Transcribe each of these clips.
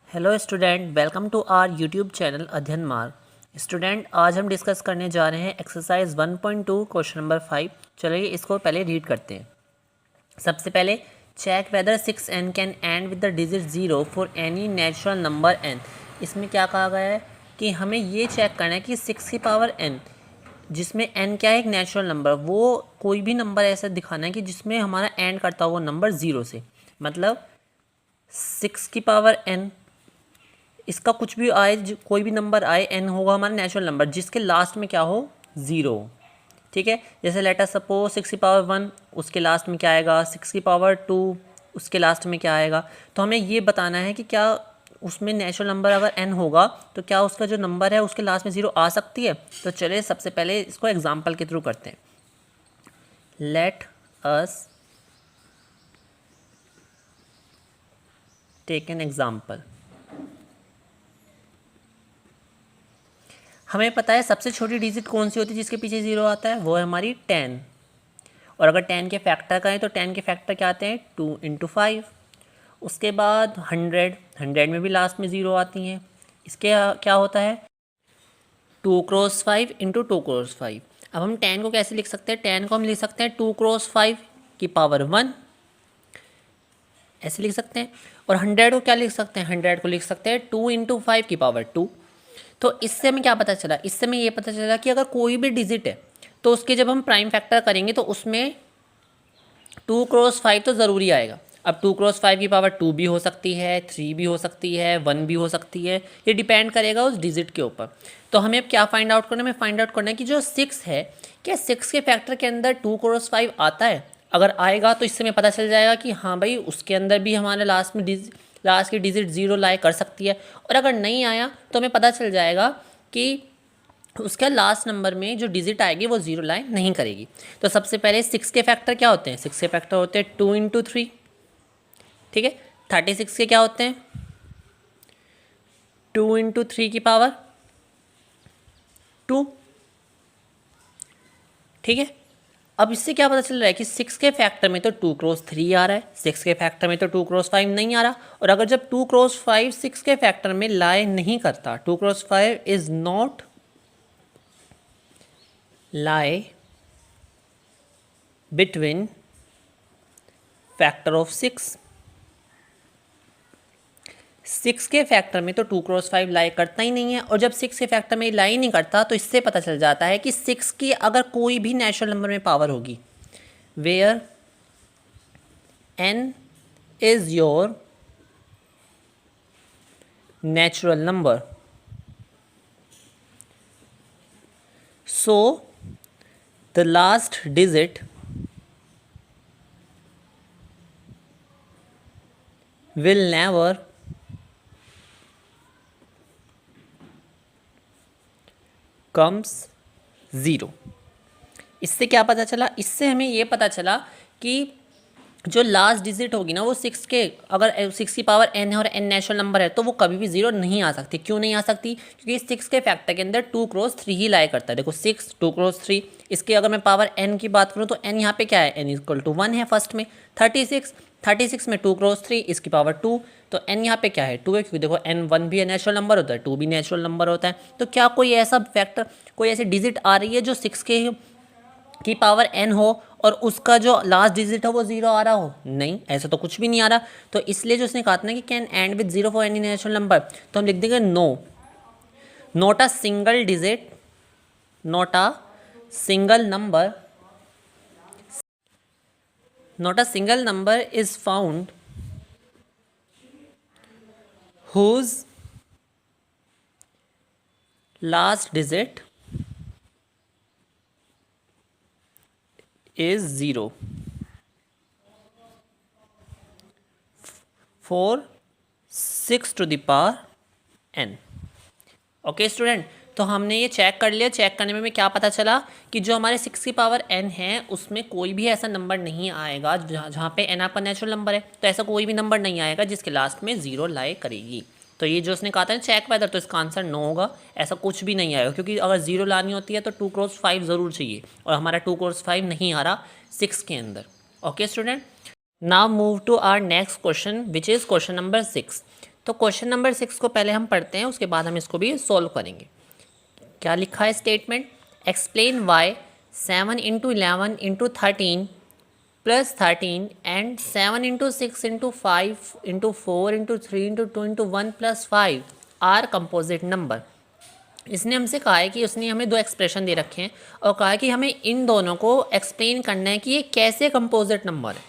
Hello student, welcome to our YouTube channel Adhyayan Marg. Student, आज हम discuss करने जा रहे हैं एक्सरसाइज 1.2 क्वेश्चन नंबर 5। चलिए इसको पहले रीड करते हैं। सबसे पहले, check whether 6n can end with the digit 0 for any natural number n। इसमें क्या कहा गया है कि हमें ये चेक करना है कि 6 की पावर n, जिसमें n क्या है, एक नेचुरल नंबर, वो कोई भी नंबर ऐसा दिखाना है कि जिसमें हमारा एंड करता हुआ नंबर 0 से, मतलब 6 की पावर n, इसका कुछ भी आए, कोई भी नंबर आए, n होगा हमारा नेचुरल नंबर जिसके लास्ट में क्या हो, 0। ठीक है, जैसे लेट अस सपोज 6 की पावर 1, उसके लास्ट में क्या आएगा, 6 की पावर 2, उसके लास्ट में क्या आएगा। तो हमें ये बताना है कि क्या उसमें नेचुरल नंबर अगर n होगा तो क्या उसका जो नंबर है उसके लास्ट में 0 आ सकती है। तो चलिए सबसे पहले इसको एग्जाम्पल के थ्रू करते हैं। Let us take an example. हमें पता है सबसे छोटी डिजिट कौन सी होती है जिसके पीछे 0 आता है, वो है हमारी 10। और अगर 10 के फैक्टर करें तो 10 के फैक्टर क्या आते हैं, 2 इंटू 5। उसके बाद 100 में भी लास्ट में 0 आती हैं। इसके क्या होता है, 2 क्रॉस 5 इंटू 2 क्रॉस 5। अब हम 10 को कैसे लिख सकते हैं, 10 को हम लिख सकते हैं 2 क्रॉस 5 की पावर 1, ऐसे लिख सकते हैं। और 100 को क्या लिख सकते हैं, 100 को लिख सकते हैं 2 इंटू 5 की पावर 2। तो इससे हमें क्या पता चला, इससे हमें ये पता चला कि अगर कोई भी डिजिट है तो उसके जब हम प्राइम फैक्टर करेंगे तो उसमें 2 क्रॉस 5 तो ज़रूरी आएगा। अब 2 क्रॉस 5 की पावर 2 भी हो सकती है, 3 भी हो सकती है, 1 भी हो सकती है, ये डिपेंड करेगा उस डिजिट के ऊपर। तो हमें अब क्या फाइंड आउट करना है, हमें फाइंड आउट करना है कि जो 6 है, क्या 6 के फैक्टर के अंदर 2 क्रॉस 5 आता है। अगर आएगा तो इससे हमें पता चल जाएगा कि हाँ भाई, उसके अंदर भी हमारे लास्ट की डिजिट 0 लाई कर सकती है। और अगर नहीं आया तो हमें पता चल जाएगा कि उसका लास्ट नंबर में जो डिजिट आएगी वो 0 लाइन नहीं करेगी। तो सबसे पहले 6 के फैक्टर क्या होते हैं, 6 के फैक्टर होते हैं 2 इंटू 3। ठीक है, 36 के क्या होते हैं, 2 इंटू 3 की पावर 2। ठीक है, अब इससे क्या पता चल रहा है कि 6 के फैक्टर में तो 2 क्रॉस 3 आ रहा है, 6 के फैक्टर में तो 2 क्रॉस 5 नहीं आ रहा। और अगर जब 2 क्रॉस 5 6 के फैक्टर में लाई नहीं करता, 2 cross 5 is not lie between factor of 6। 6 के फैक्टर में तो 2 क्रॉस 5 लाई करता ही नहीं है, और जब 6 के फैक्टर में लाई नहीं करता तो इससे पता चल जाता है कि 6 की अगर कोई भी नेचुरल नंबर में पावर होगी, where n is your natural number, so the last digit will never comes 0। इससे क्या पता चला, इससे हमें ये पता चला कि जो लास्ट डिजिट होगी ना वो 6 के, अगर 6 की पावर n है और n नेचुरल नंबर है तो वो कभी भी 0 नहीं आ सकती। क्यों नहीं आ सकती, क्योंकि 6 के फैक्टर के अंदर 2 क्रॉस 3 ही लाई करता है। देखो 6 2 क्रॉस 3, इसके अगर मैं पावर n की बात करूँ तो n यहाँ पे क्या है, n इक्वल टू 1 है फर्स्ट में। 36 में 2 क्रॉस 3, इसकी पावर 2, तो n यहाँ पे क्या है, 2 है, क्योंकि देखो n 1 भी नेचुरल नंबर होता है, 2 भी नेचुरल नंबर होता है। तो क्या कोई ऐसा फैक्टर, कोई ऐसी डिजिट आ रही है जो 6 के की पावर n हो और उसका जो लास्ट डिजिट है वो 0 आ रहा हो, नहीं, ऐसा तो कुछ भी नहीं आ रहा। तो इसलिए जो उसने कहा था ना कि can end with 0 for any natural number, तो हम लिख देंगे no, not a single digit, not a single number, not a single number is found whose last digit is 0 for 6 to the power n। Okay student, तो हमने ये check कर लिया। Check करने में हमें क्या पता चला कि जो हमारे 6 की पावर n है उसमें कोई भी ऐसा नंबर नहीं आएगा जहाँ पे n आपका नेचुरल नंबर है, तो ऐसा कोई भी नंबर नहीं आएगा जिसके लास्ट में 0 लाई करेगी। तो ये जो उसने कहा था चेक वेदर, तो इसका आंसर नो होगा, ऐसा कुछ भी नहीं आएगा, क्योंकि अगर 0 लानी होती है तो 2 क्रॉस 5 ज़रूर चाहिए, और हमारा 2 क्रॉस 5 नहीं आ रहा 6 के अंदर। Okay student, now move to our next question which is question number 6। तो क्वेश्चन नंबर 6 को पहले हम पढ़ते हैं, उसके बाद हम इसको भी सॉल्व करेंगे। क्या लिखा है statement, explain why 7 into 11 into 13 plus 13 and 7 into 6 into 5 into 4 into 3 into 2 into 1 plus 5 are composite number. इसने हमसे कहा है कि उसने हमें दो एक्सप्रेशन दे रखे हैं और कहा है कि हमें इन दोनों को एक्सप्लेन करना है कि ये कैसे कंपोजिट नंबर है।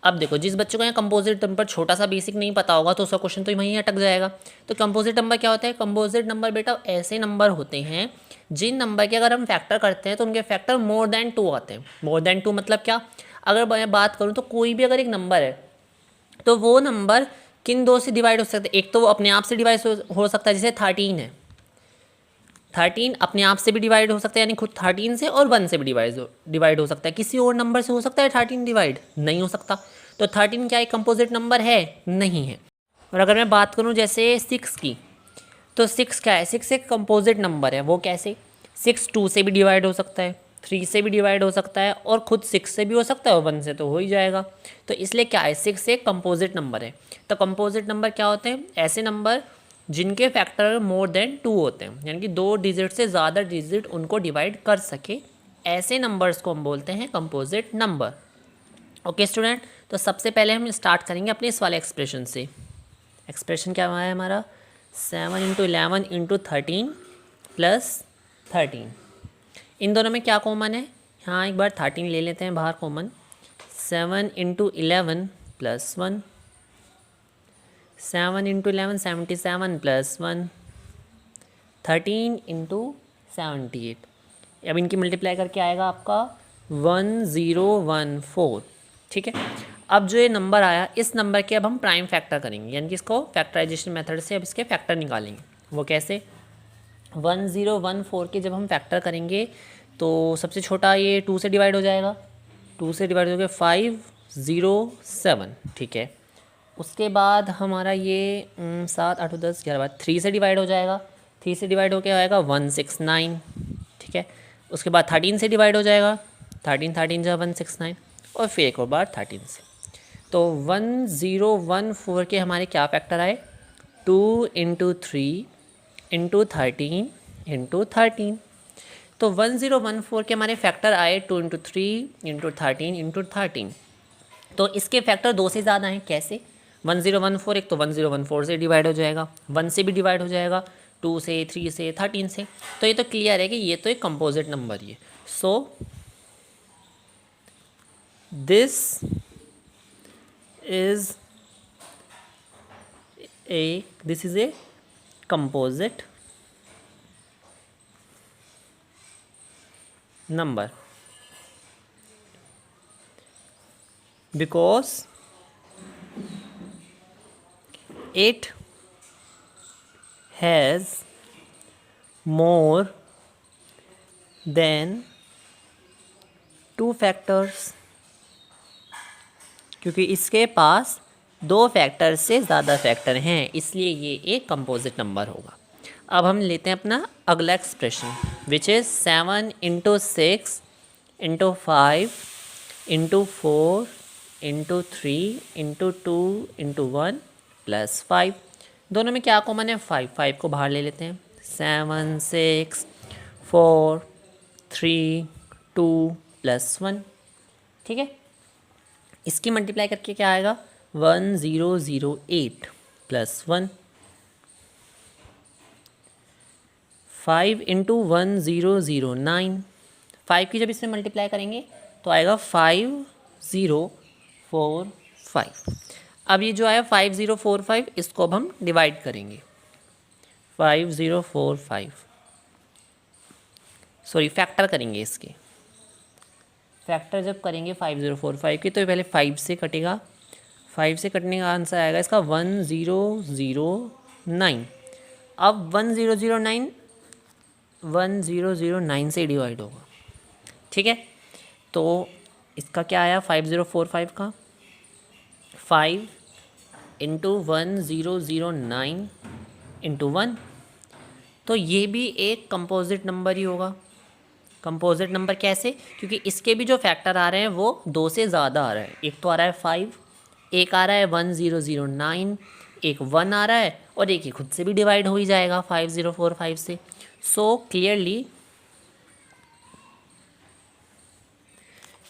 अब देखो, जिस बच्चे को यहाँ कंपोजिट नंबर छोटा सा बेसिक नहीं पता होगा तो उसका क्वेश्चन तो वहीं अटक जाएगा। तो कंपोजिट नंबर क्या होता है? कंपोजिट नंबर बेटा ऐसे नंबर होते हैं जिन नंबर के अगर हम फैक्टर करते हैं तो उनके फैक्टर मोर देन 2 आते हैं। मोर देन 2 मतलब क्या? अगर मैं बात करूँ तो कोई भी अगर एक नंबर है तो वो नंबर किन दो से डिवाइड हो सकता है? एक तो वो अपने आप से डिवाइड हो सकता है, जैसे 13 है, 13 अपने आप से भी डिवाइड हो सकता है यानी खुद 13 से, और 1 से भी डिवाइड हो सकता है। किसी और नंबर से हो सकता है 13 डिवाइड? नहीं हो सकता। तो 13 क्या एक कंपोजिट नंबर है? नहीं है। और अगर मैं बात करूं जैसे 6 की, तो 6 क्या है? 6 एक कंपोजिट नंबर है। वो कैसे? 6 2 से भी डिवाइड हो सकता है, 3 से भी डिवाइड हो सकता है, और खुद 6 से भी हो सकता है, और 1 से तो हो ही जाएगा। तो इसलिए क्या है? 6 एक कंपोजिट नंबर है। तो कंपोजिट नंबर क्या होते हैं? ऐसे नंबर जिनके फैक्टर मोर देन 2 होते हैं, यानी कि 2 डिजिट से ज़्यादा डिजिट उनको डिवाइड कर सके, ऐसे नंबर्स को हम बोलते हैं कंपोजिट नंबर। ओके स्टूडेंट, तो सबसे पहले हम स्टार्ट करेंगे अपने इस वाले एक्सप्रेशन से। एक्सप्रेशन क्या है हमारा? 7 इंटू 11 इंटू 13 प्लस 13। इन दोनों में क्या कॉमन है? हाँ, एक बार 13 ले लेते हैं बाहर common. 7 into 11 plus 1, 7 into 11 77 plus 1, 13 into 78। अब इनकी मल्टीप्लाई करके आएगा आपका 1014। ठीक है। अब जो ये नंबर आया, इस नंबर के अब हम प्राइम फैक्टर करेंगे, यानी कि इसको फैक्टराइजेशन मेथड से अब इसके फैक्टर निकालेंगे। वो कैसे? 1014 के जब हम फैक्टर करेंगे तो सबसे छोटा ये 2 से डिवाइड हो जाएगा, 2 से डिवाइड हो गया 507। ठीक है। उसके बाद हमारा ये 7 8 10 11 बाद 3 से डिवाइड हो जाएगा, 3 से डिवाइड होकर आएगा 169। ठीक है। उसके बाद 13 से डिवाइड हो जाएगा, 13 जो 169, और फिर एक और बार 13 से। तो 1014 के हमारे क्या फैक्टर आए? 2 इंटू 3 इंटू 13 इंटू 13। तो 1014 के हमारे फैक्टर आए 2 इंटू 3 इंटू 13 इंटू 13। तो इसके फैक्टर 2 से ज़्यादा हैं। कैसे? 1014 एक तो 1014 से डिवाइड हो जाएगा, 1 से भी डिवाइड हो जाएगा, 2 से, 3 से, 13 से। तो ये तो क्लियर है कि ये तो एक कंपोजिट नंबर ही है। So this is a composite number because it has more than 2 factors, क्योंकि इसके पास 2 फैक्टर से ज़्यादा फैक्टर हैं, इसलिए ये एक कंपोजिट नंबर होगा। अब हम लेते हैं अपना अगला expression, which is 7 into 6 into 5 into 4 into 3 into 2 into 1 plus 5। दोनों में क्या कॉमन है? 5 को बाहर ले लेते हैं। 7 6 4 3 2 प्लस 1। ठीक है। इसकी मल्टीप्लाई करके क्या आएगा? 1008 प्लस 1। 5 इंटू 1009, 5 की जब इसमें मल्टीप्लाई करेंगे तो आएगा 5045। अब ये जो आया 5045, इसको अब हम डिवाइड करेंगे। 5045 सॉरी फैक्टर करेंगे इसके। फैक्टर जब करेंगे 5045 की तो पहले 5 से कटेगा, 5 से कटने का आंसर आएगा इसका 1009। अब 1009 से डिवाइड होगा। ठीक है। तो इसका क्या आया 5045 का? 5 इंटू 1009 इंटू 1। तो ये भी एक कंपोजिट नंबर ही होगा। कंपोजिट नंबर कैसे? क्योंकि इसके भी जो फैक्टर आ रहे हैं वो 2 से ज़्यादा आ रहा है। एक तो आ रहा है 5, एक आ रहा है 1009, एक 1 आ रहा है और एक ही खुद से भी डिवाइड हो ही जाएगा 5045 से। So clearly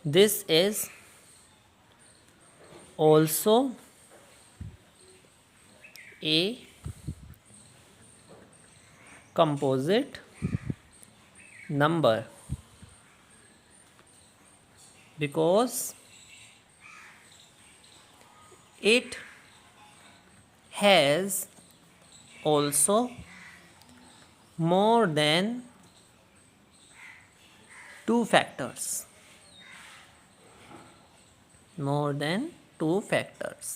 this is also a composite number because it has also more than 2 factors. More than 2 factors.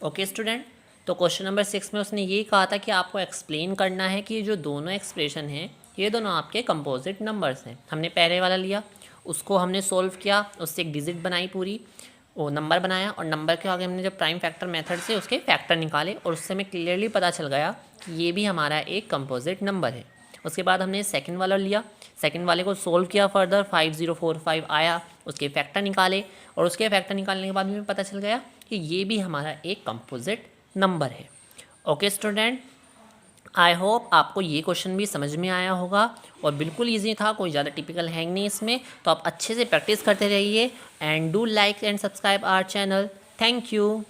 Okay student, तो क्वेश्चन नंबर 6 में उसने ये कहा था कि आपको एक्सप्लेन करना है कि जो दोनों एक्सप्रेशन हैं ये दोनों आपके कंपोजिट नंबर्स हैं। हमने पहले वाला लिया, उसको हमने सोल्व किया, उससे एक डिजिट बनाई, पूरी वो नंबर बनाया और नंबर के आगे हमने जब प्राइम फैक्टर मेथड से उसके फैक्टर निकाले और उससे हमें क्लियरली पता चल गया कि ये भी हमारा एक कंपोजिट नंबर है। उसके बाद हमने सेकंड वाला लिया, सेकंड वाले को सोल्व किया फर्दर, 5045 आया, उसके फैक्टर निकाले और उसके फैक्टर निकालने के बाद हमें पता चल गया कि ये भी हमारा एक कंपोजिट नंबर है। ओके स्टूडेंट, आई होप आपको ये क्वेश्चन भी समझ में आया होगा और बिल्कुल ईजी था, कोई ज़्यादा टिपिकल है नहीं इसमें। तो आप अच्छे से प्रैक्टिस करते रहिए and do like and subscribe our channel. Thank you.